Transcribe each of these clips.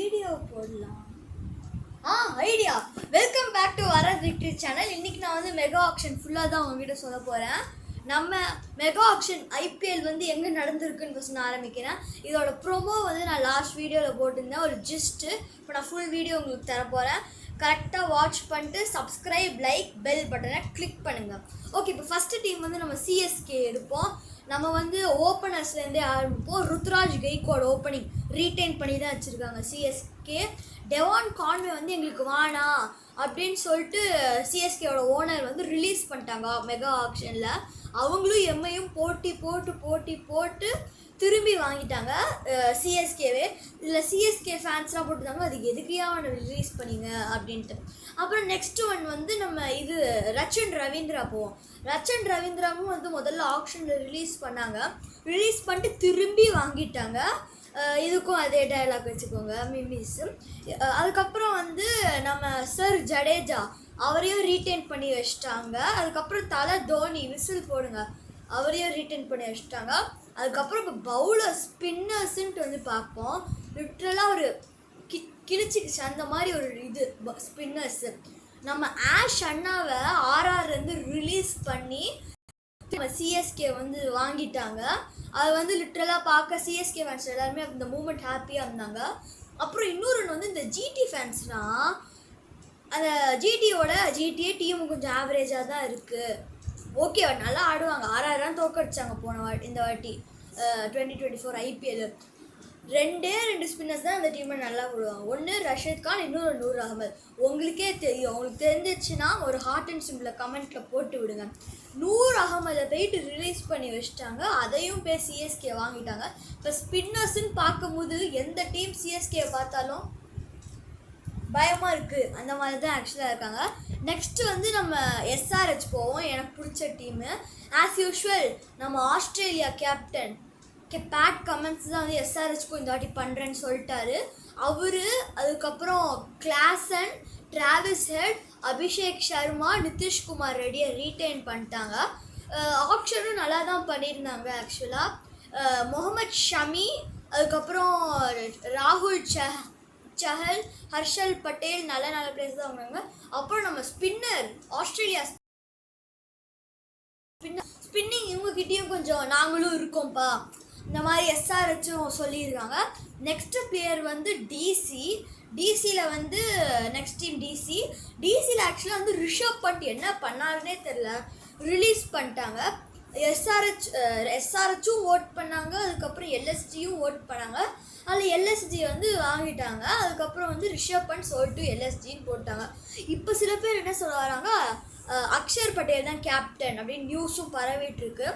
Video போடலாம். Idea. Welcome back to வரத் victory channel. இன்னைக்கு நான் வந்து மெகா ஆக்ஷன் ஃபுல்லாக தான் உங்ககிட்ட சொல்ல போகிறேன். நம்ம மெகா ஆக்ஷன் ஐபிஎல் வந்து எங்கே நடந்திருக்குன்னு ஃபஸ்ட் நான் ஆரம்பிக்கிறேன். இதோட ப்ரோமோ வந்து நான் லாஸ்ட் வீடியோவில் போட்டிருந்தேன், ஒரு ஜிஸ்ட்டு. இப்போ நான் ஃபுல் வீடியோ உங்களுக்கு தர போகிறேன். கரெக்டாக வாட்ச் பண்ணிட்டு சப்ஸ்கிரைப், லைக், பெல் பட்டனை கிளிக் பண்ணுங்கள். ஓகே, இப்போ ஃபஸ்ட்டு டீம் வந்து நம்ம சிஎஸ்கே எடுப்போம். நம்ம வந்து ஓப்பனர்ஸ்லேருந்தே ஆரம்பிப்போம். ருத்ராஜ் கெய்க்வாட் ஓப்பனிங் ரீட்டைன் பண்ணி தான் வச்சுருக்காங்க சிஎஸ்கே. டெவான் கான்வே வந்து எங்களுக்கு வேணாம் அப்படின்னு சொல்லிட்டு சிஎஸ்கேவோட ஓனர் வந்து ரிலீஸ் பண்ணிட்டாங்க மெகா ஆக்ஷனில். அவங்களும் எம்ஐயும் போட்டு திரும்பி வாங்கிட்டாங்க சிஎஸ்கேவே. இதில் சிஎஸ்கே ஃபேன்ஸ்லாம் போட்டுருந்தாங்க, அதுக்கு எதுக்கையாக அவனை ரிலீஸ் பண்ணிங்க அப்படின்ட்டு. அப்புறம் நெக்ஸ்ட் ஒன் வந்து நம்ம ரச்சன் ரவீந்திரா போவோம். ரச்சன் ரவீந்திராவும் வந்து முதல்ல ஆக்ஷனில் ரிலீஸ் பண்ணாங்க. ரிலீஸ் பண்ணிட்டு திரும்பி வாங்கிட்டாங்க. இதுக்கும் அதே டைலாக் வச்சுக்கோங்க, மிமிஸ். அதுக்கப்புறம் வந்து நம்ம சர் ஜடேஜா அவரையும் ரீட்டைன் பண்ணி வச்சிட்டாங்க. அதுக்கப்புறம் தலை தோனி விசில் போடுங்க, அவரையும் ரீட்டைன் பண்ணி வச்சிட்டாங்க. அதுக்கப்புறம் இப்போ பவுலர் ஸ்பின்னர்ஸுன்ட்டு வந்து பார்ப்போம். லிட்ரலாக ஒரு கிழிச்சிக்கிச்சு அந்த மாதிரி ஒரு ஸ்பின்னர்ஸு. நம்ம ஆஷ் அண்ணாவை ஆர்ஆர்லேருந்து ரிலீஸ் பண்ணி நம்ம சிஎஸ்கே வந்து வாங்கிட்டாங்க. அது வந்து லிட்ரலாக பார்க்க சிஎஸ்கே ஃபேன்ஸ் எல்லாருமே அந்த மூமெண்ட் ஹாப்பியாக இருந்தாங்க. அப்புறம் இன்னொரு வந்து இந்த ஜிடி ஃபேன்ஸ்னால் அந்த ஜிடிஏ டீமு கொஞ்சம் ஆவரேஜாக தான் இருக்குது. ஓகே, நல்லா ஆடுவாங்க. 6 ரன் தோக்கடிச்சாங்க இந்த வாட்டி 2024 ஐபிஎல். 2 ஸ்பின்னர்ஸ் தான் இந்த டீமை நல்லா போடுவாங்க. ஒன்று ரஷீத் கான், இன்னொரு நூர் அகமது. உங்களுக்கே தெரியும். உங்களுக்கு தெரிஞ்சிச்சுன்னா ஒரு ஹார்ட் அண்ட் சிம்பிளை கமெண்ட்டில் போட்டு விடுங்க. நூர் அகமதை போயிட்டு ரிலீஸ் பண்ணி வச்சுட்டாங்க. அதையும் போய் சிஎஸ்கே வாங்கிட்டாங்க. இப்போ ஸ்பின்னர்ஸ்ன்னு பார்க்கும்போது எந்த டீம் சிஎஸ்கே பார்த்தாலும் பயமாக இருக்குது, அந்த மாதிரி தான் ஆக்சுவலாக இருக்காங்க. நெக்ஸ்ட்டு வந்து நம்ம எஸ்ஆர்ஹெச் போவோம். எனக்கு பிடிச்ச டீமு ஆஸ் யூஷுவல் நம்ம ஆஸ்திரேலியா கேப்டன் பேட் கமெண்ட்ஸ் தான் வந்து எஸ்ஆர்ஹெச்க்கும் இந்த வாட்டி பண்ணுறேன்னு சொல்லிட்டாரு அவர். அதுக்கப்புறம் Klaasen, Travis head, Abhishek Sharma, Nitish Kumar ரெட்டியை retain பண்ணிட்டாங்க. ஆப்ஷனும் நல்லா தான் பண்ணியிருந்தாங்க ஆக்சுவலாக. முகமது ஷமி, அதுக்கப்புறம் ராகுல் சஹல், ஹர்ஷல் பட்டேல் நல்ல பிளேஸ் தான் வாங்கினாங்க. அப்புறம் நம்ம ஸ்பின்னர் ஆஸ்திரேலியா ஸ்பின்னிங் இவங்ககிட்டயும் கொஞ்சம் நாங்களும் இருக்கோம்ப்பா இந்த மாதிரி எஸ்ஆர்ஹெச்சும் சொல்லியிருக்காங்க. நெக்ஸ்ட் பிளேயர் வந்து டிசியில் வந்து நெக்ஸ்ட் டீம் டிசியில் ஆக்சுவலாக வந்து ரிஷப் பண்ட் என்ன பண்ணாருன்னே தெரில, ரிலீஸ் பண்ணிட்டாங்க. எஸ்ஆர்ஹெச்சும் ஓட் பண்ணாங்க. அதுக்கப்புறம் எல்எஸ்ஜியும் ஓட் பண்ணாங்க. அதில் எல்எஸ்ஜி வந்து வாங்கிட்டாங்க. அதுக்கப்புறம் வந்து ரிஷப் பண்ட் சொல்லிட்டு எல்எஸ்ஜின்னு போட்டாங்க. இப்போ சில பேர் என்ன சொல்ல வராங்க, அக்ஷர் பட்டேல் தான் கேப்டன் அப்படின்னு நியூஸும் பரவிட்டுருக்கு.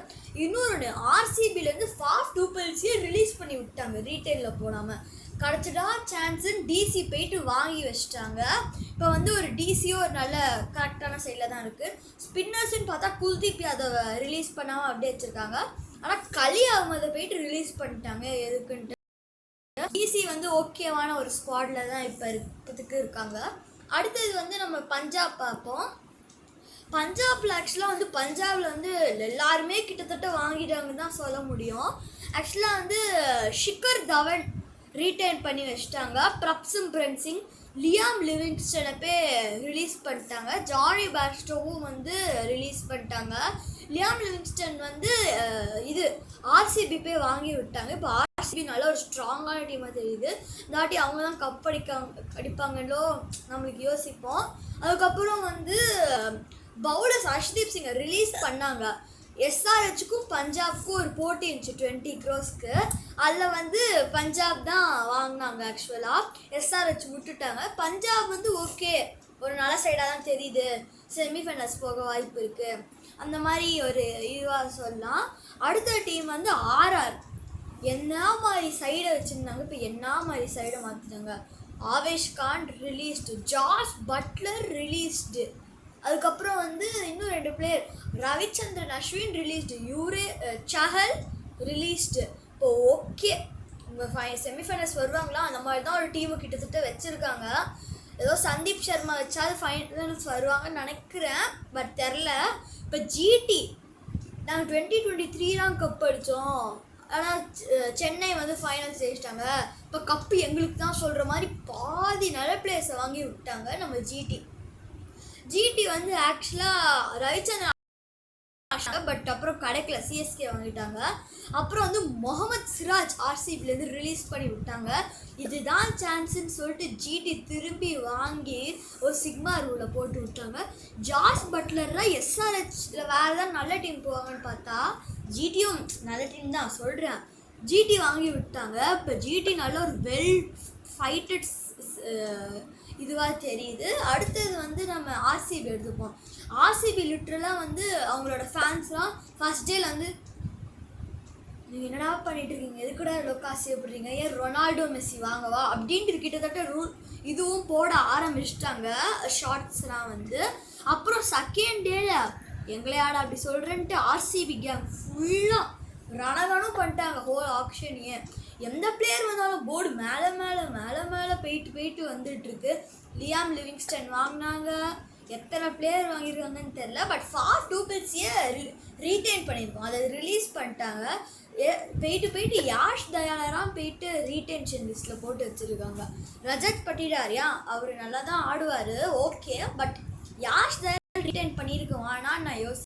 இன்னொன்று ஆர்சிபிலேருந்து ஃபாஃப் டூபிள்ஸையே ரிலீஸ் பண்ணி விட்டாங்க ரீட்டைலில் போடாமல். கிடச்சிட்டா சான்ஸுன்னு டிசி போயிட்டு வாங்கி வச்சிட்டாங்க. இப்போ வந்து ஒரு டிசியும் ஒரு நல்ல கரெக்டான சைடில் தான் இருக்குது. ஸ்பின்னர்ஸ்ன்னு பார்த்தா குல்தீப் யாதவை ரிலீஸ் பண்ணாமல் அப்படியே வச்சுருக்காங்க. ஆனால் கலி அகமதை போயிட்டு ரிலீஸ் பண்ணிட்டாங்க எதுக்குன்ட்டு. டிசி வந்து ஓகேவான ஒரு ஸ்குவாடில் தான் இப்போதுக்கு இருக்காங்க. அடுத்தது வந்து நம்ம பஞ்சாப் பார்ப்போம். பஞ்சாபில் ஆக்சுவலாக வந்து பஞ்சாபில் வந்து எல்லாருமே கிட்டத்தட்ட வாங்கிட்டாங்கன்னு தான் சொல்ல முடியும். ஆக்சுவலாக வந்து ஷிகர் தவன் ரீட்டைன் பண்ணி வச்சுட்டாங்க. பிரப்சிம்ரன் சிங், லியாம் லிவிங்ஸ்டனை போய் ரிலீஸ் பண்ணிட்டாங்க. ஜானி பேர்ஸ்டோவும் வந்து ரிலீஸ் பண்ணிட்டாங்க. லியாம் லிவிங்ஸ்டன் வந்து ஆர்சிபி போய் வாங்கி விட்டாங்க. இப்போ ஆர்சிபி நல்ல ஒரு ஸ்ட்ராங்கான டீமாக தெரியுது. இந்த வாட்டி அவங்க தான் கப் அடிப்பாங்கன்னோ நம்மளுக்கு யோசிப்போம். அதுக்கப்புறம் வந்து பவுலர்ஸ் அர்ஷ்தீப் சிங்கை ரிலீஸ் பண்ணாங்க. எஸ்ஆர்ஹெச்சுக்கும் பஞ்சாப்க்கும் ஒரு போட்டி இருந்துச்சு 20 crores. அதில் வந்து பஞ்சாப் தான் வாங்கினாங்க. ஆக்சுவலாக எஸ்ஆர்ஹெச் விட்டுட்டாங்க. பஞ்சாப் வந்து ஓகே, ஒரு நல்ல சைடாக தான் தெரியுது, செமிஃபைனல்ஸ் போக வாய்ப்பு இருக்குது, அந்த மாதிரி ஒரு இதுவாக சொல்லலாம். அடுத்த டீம் வந்து ஆர்ஆர். என்ன மாதிரி சைடை வச்சுருந்தாங்க, இப்போ என்ன மாதிரி சைடை மாற்றிட்டாங்க. Avesh Khan released, Jos Buttler released. அதுக்கப்புறம் வந்து இன்னும் 2 player Ravichandran Ashwin released, Chahal released. இப்போ ஓகே, உங்கள் செமிஃபைனல்ஸ் வருவாங்களா அந்த மாதிரி தான் ஒரு டீமு கிட்டத்தட்ட வச்சுருக்காங்க. ஏதோ சந்தீப் சர்மா வச்சாலும் ஃபைனல்ஸ் வருவாங்கன்னு நினைக்கிறேன், பட் தெரில. இப்போ ஜிடி நாங்கள் 2023 தான் கப் அடித்தோம். ஆனால் சென்னை வந்து ஃபைனல்ஸ் ஜெயிச்சிட்டாங்க. இப்போ கப்பு எங்களுக்கு தான் சொல்கிற மாதிரி பாதி நல்ல பிளேயர்ஸை வாங்கி விட்டாங்க நம்ம ஜிடி வந்து ஆக்சுவலாக ரவிச்சந்திரன் பட் அப்புறம் கிடைக்கல, சிஎஸ்கே வாங்கிட்டாங்க. அப்புறம் வந்து முகமது சிராஜ் ஆர்சிபிலேருந்து ரிலீஸ் பண்ணி விட்டாங்க. இதுதான் சான்ஸ்ன்னு சொல்லிட்டு ஜிடி திரும்பி வாங்கி ஒரு சிக்மா ரூலை போட்டு விட்டாங்க. ஜாஸ் பட்லர்லாம் எஸ்ஆர்ஹெச்சில் வேறு ஏதாவது நல்ல டீம் போவாங்கன்னு பார்த்தா ஜிடியும் நல்ல டீம் தான் சொல்கிறேன், ஜிடி வாங்கி விட்டாங்க. இப்போ ஜிடி நல்ல ஒரு வெல் ஃபைட்டட் இதுவாக தெரியுது. அடுத்தது வந்து நம்ம ஆர்சிபி எடுத்துப்போம். ஆர்சிபி லிட்ரலாக வந்து அவங்களோட ஃபேன்ஸ்லாம் ஃபர்ஸ்ட் டேல வந்து நீங்கள் என்னடா பண்ணிட்டு இருக்கீங்க, எதுக்கூட லொக்காசி எப்படிங்க, ஏன் ரொனால்டோ மெஸ்ஸி வாங்கவா அப்படின்ட்டு கிட்டத்தட்ட இதுவும் போட ஆரம்பிச்சிட்டாங்க ஷார்ட்ஸ்லாம் வந்து. அப்புறம் செகண்ட் டேல எங்களையாட அப்படி சொல்கிறேன்ட்டு ஆர்சிபி கேங் ஃபுல்லாக ரணகனும் பண்ணிட்டாங்க ஹோல் ஆக்ஷனையே. எந்த பிளேயர் வந்தாலும் போர்டு மேலே மேலே மேலே மேலே போயிட்டு வந்துட்டுருக்கு. லியாம் லிவிங்ஸ்டன் வாங்கினாங்க, எத்தனை பிளேயர் வாங்கியிருக்காங்கன்னு தெரில. பட் ஃபார் டூபிள்ஸையே ரீட்டைன் பண்ணியிருக்கோம், அதை ரிலீஸ் பண்ணிட்டாங்க. போயிட்டு யாஷ் தயாளராக போயிட்டு ரீடென்ஷன் லிஸ்ட்டில் போட்டு வச்சுருக்காங்க. ரஜத் பட்டிடாரியா அவர் நல்லா தான் ஆடுவார், ஓகே. பட் யாஷ் தயாளர் ரீட்டைன் பண்ணியிருக்கோம் ஆனால் நான்